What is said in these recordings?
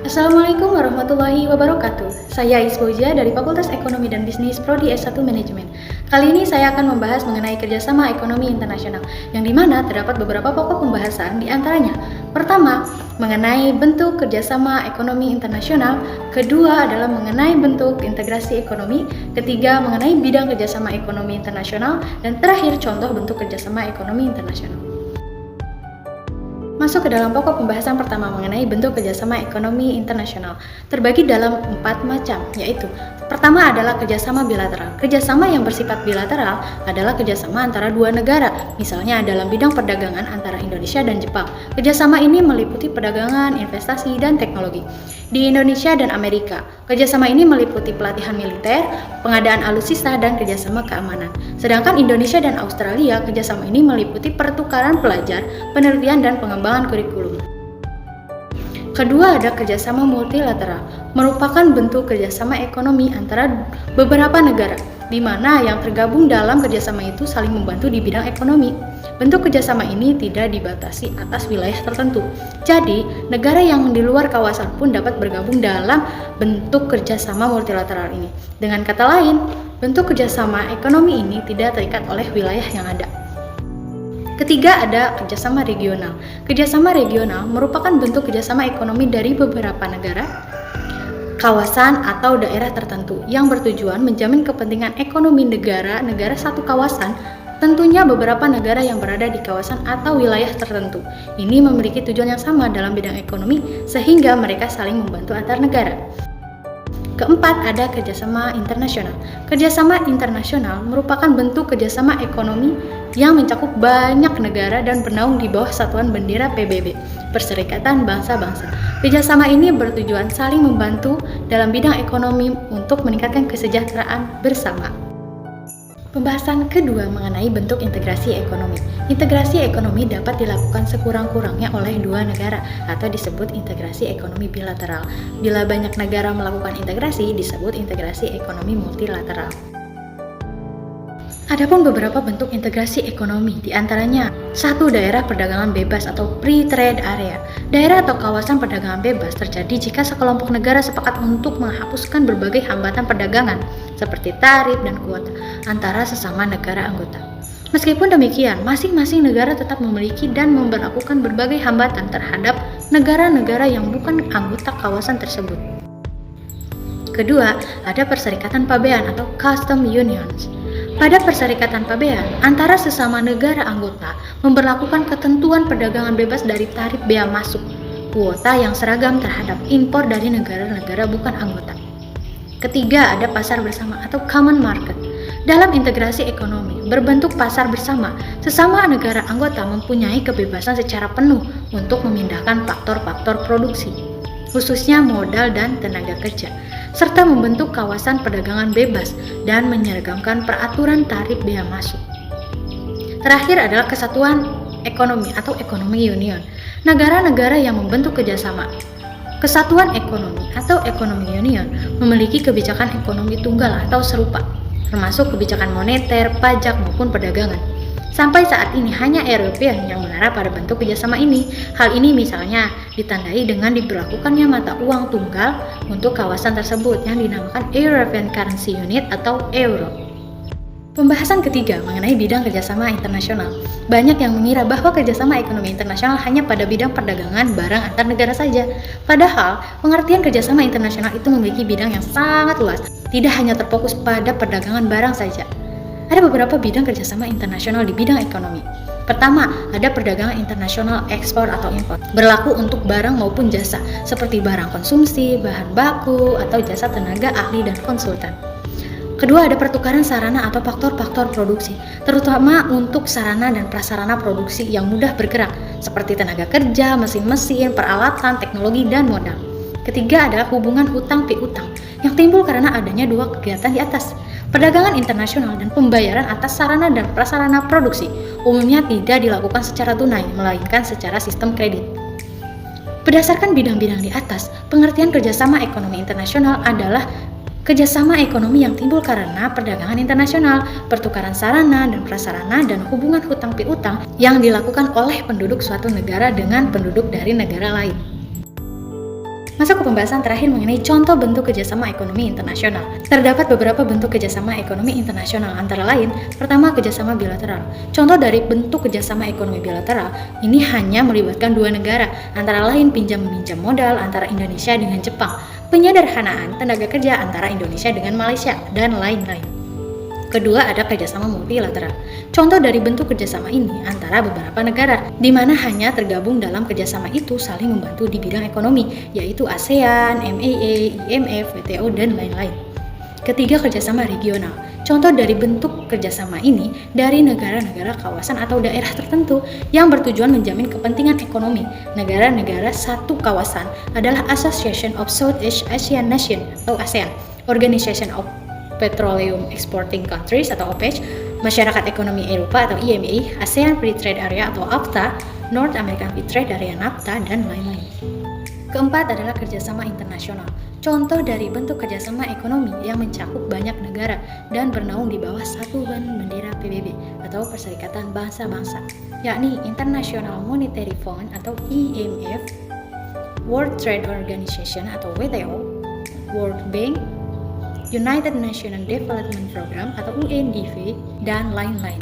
Assalamualaikum warahmatullahi wabarakatuh. Saya Isboja dari Fakultas Ekonomi dan Bisnis Prodi S1 Manajemen. Kali ini saya akan membahas mengenai kerjasama ekonomi internasional, yang dimana terdapat beberapa pokok pembahasan di antaranya. Pertama, mengenai bentuk kerjasama ekonomi internasional. Kedua adalah mengenai bentuk integrasi ekonomi. Ketiga, mengenai bidang kerjasama ekonomi internasional. Dan terakhir, contoh bentuk kerjasama ekonomi internasional. Masuk ke dalam pokok pembahasan pertama mengenai bentuk kerjasama ekonomi internasional. Terbagi dalam 4 macam, yaitu pertama adalah kerjasama bilateral. Kerjasama yang bersifat bilateral adalah kerjasama antara dua negara, misalnya dalam bidang perdagangan antara Indonesia dan Jepang. Kerjasama ini meliputi perdagangan, investasi, dan teknologi. Di Indonesia dan Amerika, kerjasama ini meliputi pelatihan militer, pengadaan alutsista, dan kerjasama keamanan. Sedangkan Indonesia dan Australia, kerjasama ini meliputi pertukaran pelajar, penelitian, dan pengembangan kurikulum. Kedua ada kerjasama multilateral, merupakan bentuk kerjasama ekonomi antara beberapa negara, di mana yang tergabung dalam kerjasama itu saling membantu di bidang ekonomi. Bentuk kerjasama ini tidak dibatasi atas wilayah tertentu. Jadi, negara yang di luar kawasan pun dapat bergabung dalam bentuk kerjasama multilateral ini. Dengan kata lain, bentuk kerjasama ekonomi ini tidak terikat oleh wilayah yang ada. Ketiga ada kerjasama regional. Kerjasama regional merupakan bentuk kerjasama ekonomi dari beberapa negara, kawasan atau daerah tertentu yang bertujuan menjamin kepentingan ekonomi negara satu kawasan, tentunya beberapa negara yang berada di kawasan atau wilayah tertentu. Ini memiliki tujuan yang sama dalam bidang ekonomi sehingga mereka saling membantu antar negara. Keempat ada kerjasama internasional. Kerjasama internasional merupakan bentuk kerjasama ekonomi yang mencakup banyak negara dan bernaung di bawah satuan bendera PBB, Perserikatan Bangsa-Bangsa. Kerjasama ini bertujuan saling membantu dalam bidang ekonomi untuk meningkatkan kesejahteraan bersama. Pembahasan kedua mengenai bentuk integrasi ekonomi. Integrasi ekonomi dapat dilakukan sekurang-kurangnya oleh dua negara atau disebut integrasi ekonomi bilateral. Bila banyak negara melakukan integrasi, disebut integrasi ekonomi multilateral. Adapun beberapa bentuk integrasi ekonomi, diantaranya 1. Daerah perdagangan bebas atau free trade area. Daerah atau kawasan perdagangan bebas terjadi jika sekelompok negara sepakat untuk menghapuskan berbagai hambatan perdagangan seperti tarif dan kuota antara sesama negara anggota. Meskipun demikian, masing-masing negara tetap memiliki dan memberlakukan berbagai hambatan terhadap negara-negara yang bukan anggota kawasan tersebut. Kedua, ada perserikatan pabean atau custom unions. Pada perserikatan pabean, antara sesama negara anggota memberlakukan ketentuan perdagangan bebas dari tarif bea masuk, kuota yang seragam terhadap impor dari negara-negara bukan anggota. Ketiga, ada pasar bersama atau common market. Dalam integrasi ekonomi berbentuk pasar bersama, sesama negara anggota mempunyai kebebasan secara penuh untuk memindahkan faktor-faktor produksi, khususnya modal dan tenaga kerja, serta membentuk kawasan perdagangan bebas dan menyeragamkan peraturan tarif bea masuk. Terakhir adalah kesatuan ekonomi atau ekonomi union. Negara-negara yang membentuk kerjasama kesatuan ekonomi atau ekonomi union memiliki kebijakan ekonomi tunggal atau serupa, termasuk kebijakan moneter, pajak, maupun perdagangan. Sampai saat ini hanya Eropa yang mengarah pada bentuk kerjasama ini. Hal ini misalnya ditandai dengan diberlakukannya mata uang tunggal untuk kawasan tersebut yang dinamakan European Currency Unit atau Euro. Pembahasan ketiga mengenai bidang kerjasama internasional. Banyak yang mengira bahwa kerjasama ekonomi internasional hanya pada bidang perdagangan barang antar negara saja. Padahal, pengertian kerjasama internasional itu memiliki bidang yang sangat luas, tidak hanya terfokus pada perdagangan barang saja. Ada beberapa bidang kerjasama internasional di bidang ekonomi. Pertama, ada perdagangan internasional ekspor atau impor. Berlaku untuk barang maupun jasa, seperti barang konsumsi, bahan baku, atau jasa tenaga ahli dan konsultan. Kedua, ada pertukaran sarana atau faktor-faktor produksi, terutama untuk sarana dan prasarana produksi yang mudah bergerak, seperti tenaga kerja, mesin-mesin, peralatan, teknologi, dan modal. Ketiga adalah hubungan hutang piutang, yang timbul karena adanya dua kegiatan di atas. Perdagangan internasional dan pembayaran atas sarana dan prasarana produksi umumnya tidak dilakukan secara tunai, melainkan secara sistem kredit. Berdasarkan bidang-bidang di atas, pengertian kerjasama ekonomi internasional adalah kerjasama ekonomi yang timbul karena perdagangan internasional, pertukaran sarana dan prasarana, dan hubungan hutang piutang yang dilakukan oleh penduduk suatu negara dengan penduduk dari negara lain. Masuk ke pembahasan terakhir mengenai contoh bentuk kerjasama ekonomi internasional. Terdapat beberapa bentuk kerjasama ekonomi internasional, antara lain, pertama, kerjasama bilateral. Contoh dari bentuk kerjasama ekonomi bilateral ini hanya melibatkan dua negara, antara lain pinjam-meminjam modal antara Indonesia dengan Jepang, penyederhanaan tenaga kerja antara Indonesia dengan Malaysia, dan lain-lain. Kedua, ada kerjasama multilateral. Contoh dari bentuk kerjasama ini antara beberapa negara, di mana hanya tergabung dalam kerjasama itu saling membantu di bidang ekonomi, yaitu ASEAN, MAA, IMF, WTO, dan lain-lain. Ketiga, kerjasama regional. Contoh dari bentuk kerjasama ini dari negara-negara kawasan atau daerah tertentu yang bertujuan menjamin kepentingan ekonomi. Negara-negara satu kawasan adalah Association of Southeast Asian Nations atau ASEAN, Organization of Petroleum Exporting Countries atau OPEC, Masyarakat Ekonomi Eropa atau EMA, ASEAN Free Trade Area atau AFTA, North American Free Trade Area NAFTA, dan lain-lain. Keempat adalah kerjasama internasional. Contoh dari bentuk kerjasama ekonomi yang mencakup banyak negara dan bernaung di bawah satuan bendera PBB atau Perserikatan Bangsa-Bangsa, yakni International Monetary Fund atau IMF, World Trade Organization atau WTO, World Bank, United Nations Development Program atau UNDP, dan lain-lain.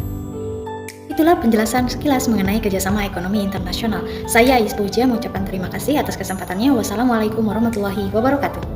Itulah penjelasan sekilas mengenai kerjasama ekonomi internasional. Saya Ais Puja mengucapkan terima kasih atas kesempatannya. Wassalamualaikum warahmatullahi wabarakatuh.